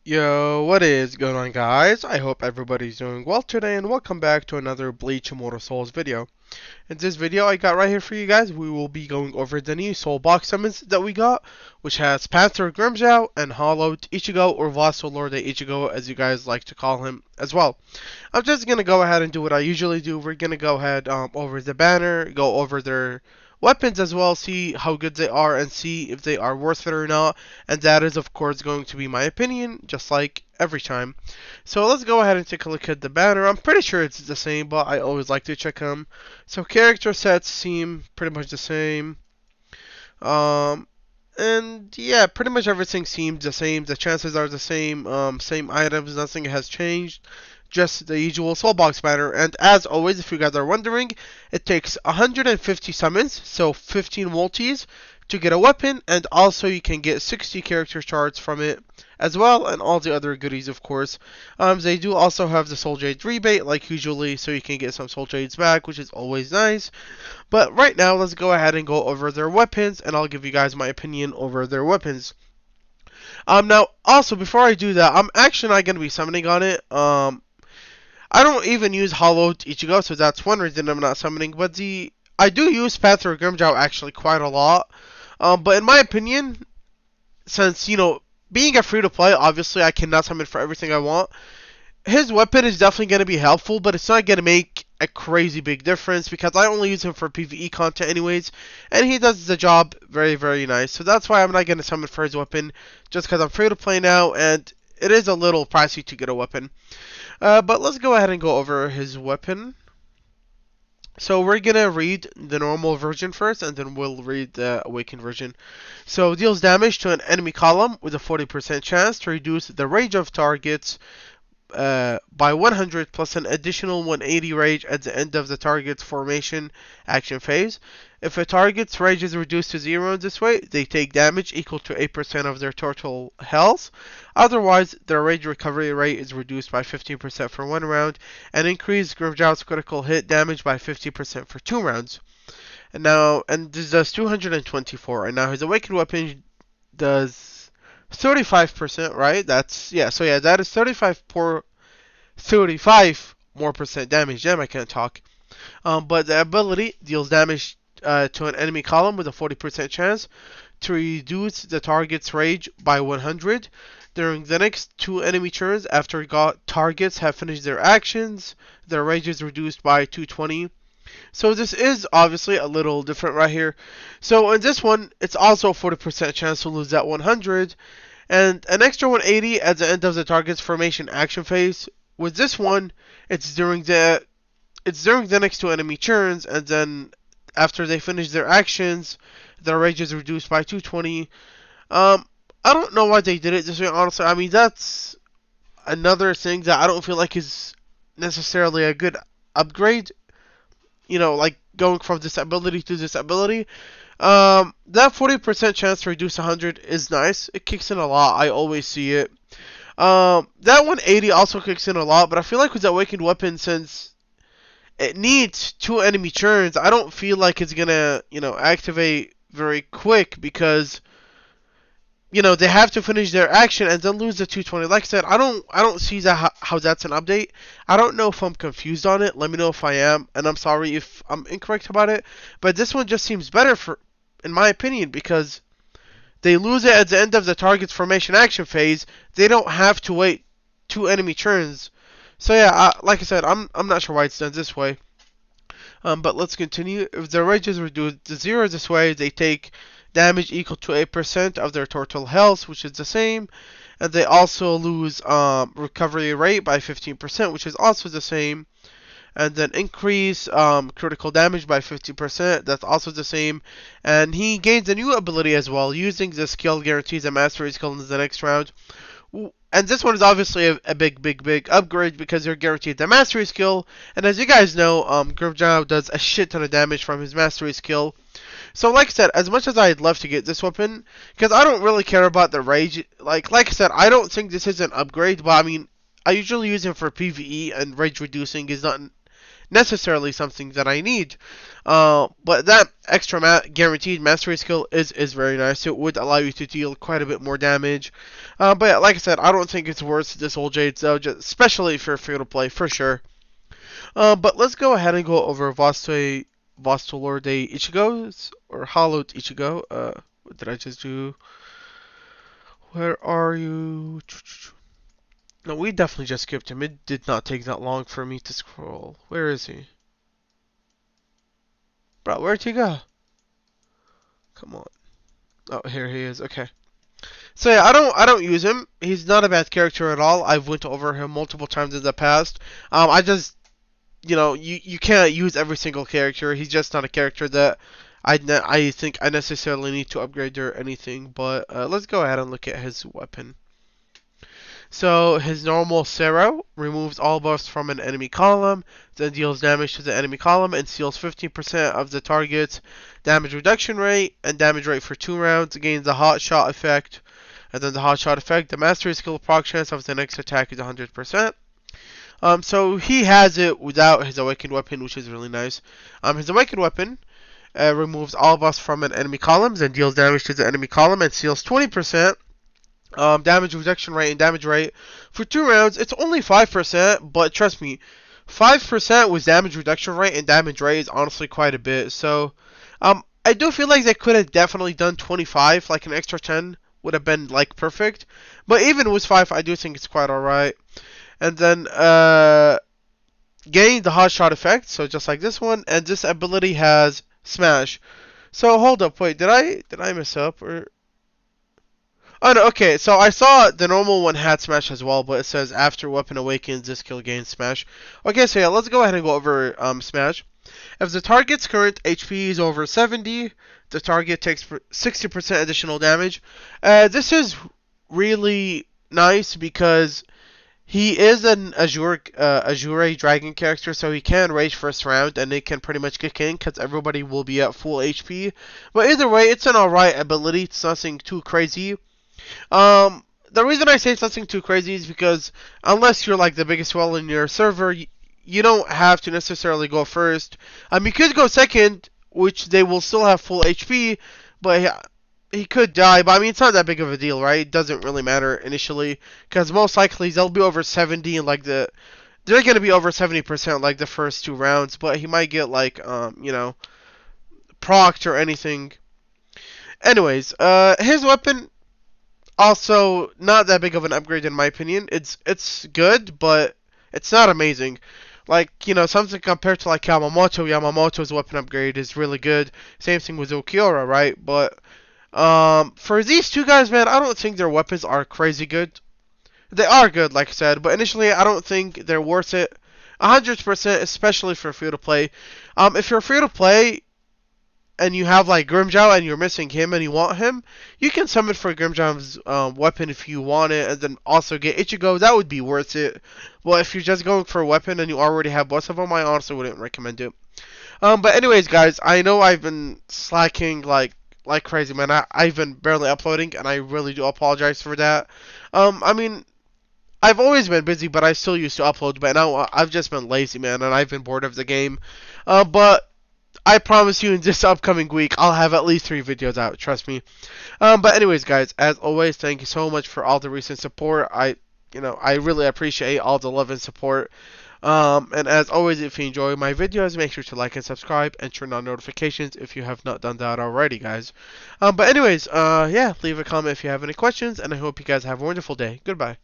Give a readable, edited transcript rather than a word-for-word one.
Yo, what is going on, guys? I hope everybody's doing well today, and welcome back to another Bleach Immortal Souls video. In this video I got right here for you guys, we will be going over the new Soul Box summons that we got, which has Panther Grimmjow and Hollowed Ichigo, or Vassal Lord Ichigo, as you guys like to call him as well. I'm just gonna go ahead and do what I usually do. We're gonna go ahead over the banner, go over their weapons as well, see how good they are, and see if they are worth it or not. And that is, of course, going to be my opinion, just like every time. So let's go ahead and take a look at the banner. I'm pretty sure it's the same, but I always like to check them. So character sets seem pretty much the same. Um, and yeah, pretty much everything seems the same. The chances are the same. Same items. Nothing has changed. Just the usual soulbox banner. And as always, if you guys are wondering, it takes 150 summons, so 15 multis, to get a weapon, and also you can get 60 character shards from it as well, and all the other goodies, of course. They do also have the Soul Jade rebate, like usually, so you can get some Soul Jades back, which is always nice. But right now, let's go ahead and go over their weapons, and I'll give you guys my opinion over their weapons. Now, also, before I do that, I'm actually not going to be summoning on it. I don't even use Hollowed Ichigo, so that's one reason I'm not summoning. But I do use Panther Grimmjow actually quite a lot. But in my opinion, since, being a free-to-play, obviously I cannot summon for everything I want. His weapon is definitely going to be helpful, but it's not going to make a crazy big difference because I only use him for PvE content anyways, and he does the job very, very nice. So that's why I'm not going to summon for his weapon, just because I'm free-to-play now, and it is a little pricey to get a weapon. But let's go ahead and go over his weapon. So we're gonna read the normal version first, and then we'll read the awakened version. So deals damage to an enemy column with a 40% chance to reduce the range of targets by 100 plus an additional 180 rage at the end of the target's formation action phase. If a target's rage is reduced to 0 in this way, they take damage equal to 8% of their total health. Otherwise, their rage recovery rate is reduced by 15% for 1 round, and increase Grimmjow's critical hit damage by 50% for 2 rounds. And this does 224, and now his awakened weapon does 35%, right? That is 35 more percent damage. Damn, I can't talk. But the ability deals damage to an enemy column with a 40% chance to reduce the target's rage by 100 during the next 2 enemy turns after targets have finished their actions. Their rage is reduced by 220. So this is obviously a little different right here. So in this one, it's also a 40% chance to lose that 100, and an extra 180 at the end of the target's formation action phase. With this one, it's during the next 2 enemy turns, and then after they finish their actions, their rage is reduced by 220. I don't know why they did it this way, honestly. I mean, that's another thing that I don't feel like is necessarily a good upgrade. Like going from disability to disability. That 40% chance to reduce 100 is nice. It kicks in a lot. I always see it. That 180 also kicks in a lot, but I feel like with the awakened weapon, since it needs 2 enemy turns, I don't feel like it's gonna, activate very quick because they have to finish their action and then lose the 220. Like I said, I don't see that how that's an update. I don't know if I'm confused on it. Let me know if I am, and I'm sorry if I'm incorrect about it. But this one just seems better in my opinion, because they lose it at the end of the target's formation action phase. They don't have to wait 2 enemy turns. So yeah, like I said, I'm not sure why it's done this way. But let's continue. If their rage is reduced to 0 this way, they take damage equal to 8% of their total health, which is the same. And they also lose recovery rate by 15%, which is also the same. And then increase critical damage by 50%, that's also the same. And he gains a new ability as well, using the skill guarantees a mastery skill in the next round. And this one is obviously a big upgrade because you're guaranteed the mastery skill. And as you guys know, Grimmjow does a shit ton of damage from his mastery skill. So like I said, as much as I'd love to get this weapon, because I don't really care about the rage, like I said, I don't think this is an upgrade, but I mean, I usually use him for PvE, and rage reducing is not necessarily something that I need. But that extra guaranteed mastery skill is very nice. It would allow you to deal quite a bit more damage. But yeah, like I said, I don't think it's worth the Soul Jades though, just especially if you're free to play for sure. But let's go ahead and go over Vostolorde Ichigo's or Hollowed Ichigo. What did I just do? Where are you? No, we definitely just skipped him. It did not take that long for me to scroll. Where is he? Bro, where'd he go? Come on. Oh, here he is. Okay. So yeah, I don't use him. He's not a bad character at all. I've went over him multiple times in the past. I just, you can't use every single character. He's just not a character that I think I necessarily need to upgrade or anything. But let's go ahead and look at his weapon. So his normal Sero removes all buffs from an enemy column, then deals damage to the enemy column and steals 15% of the target's damage reduction rate and damage rate for 2 rounds. Gains the hot shot effect, and then the hot shot effect. The mastery skill proc chance of the next attack is 100%. So he has it without his awakened weapon, which is really nice. His awakened weapon removes all buffs from an enemy column and deals damage to the enemy column and steals 20%. Damage reduction rate and damage rate for 2 rounds. It's only 5%, but trust me, 5% with damage reduction rate and damage rate is honestly quite a bit. So, I do feel like they could have definitely done 25, like an extra 10 would have been like perfect. But even with 5, I do think it's quite alright. And then, gain the hot shot effect, so just like this one, and this ability has smash. So hold up, wait, did I mess up or? Oh no, okay, so I saw the normal one had smash as well, but it says after weapon awakens, this skill gains smash. Okay, so yeah, let's go ahead and go over smash. If the target's current HP is over 70, the target takes 60% additional damage. This is really nice because he is an Azure Dragon character, so he can rage first round, and it can pretty much kick in because everybody will be at full HP. But either way, it's an alright ability. It's nothing too crazy. The reason I say it's nothing too crazy is because unless you're like the biggest whale in your server, you don't have to necessarily go first. You could go second, which they will still have full HP, but he could die. But I mean, it's not that big of a deal, right? It doesn't really matter initially, because most likely they'll be over 70 and like they're gonna be over 70% like the first 2 rounds, but he might get like procced or anything. Anyways, his weapon. Also, not that big of an upgrade in my opinion. It's good, but it's not amazing. Like, something compared to like Yamamoto. Yamamoto's weapon upgrade is really good. Same thing with Ukiura, right? But for these two guys, man, I don't think their weapons are crazy good. They are good, like I said, but initially I don't think they're worth it 100%, especially for free to play. If you're free to play and you have like Grimmjow and you're missing him and you want him, you can summon for Grimmjow's weapon if you want it, and then also get Ichigo. That would be worth it. Well, if you're just going for a weapon and you already have both of them, I honestly wouldn't recommend it. But anyways, guys, I know I've been slacking like crazy, man. I've been barely uploading, and I really do apologize for that. I mean, I've always been busy, but I still used to upload, but now I've just been lazy, man, and I've been bored of the game. But I promise you in this upcoming week, I'll have at least 3 videos out, trust me. But anyways, guys, as always, thank you so much for all the recent support. I really appreciate all the love and support. And as always, if you enjoy my videos, make sure to like and subscribe and turn on notifications if you have not done that already, guys. But anyways, yeah, leave a comment if you have any questions, and I hope you guys have a wonderful day. Goodbye.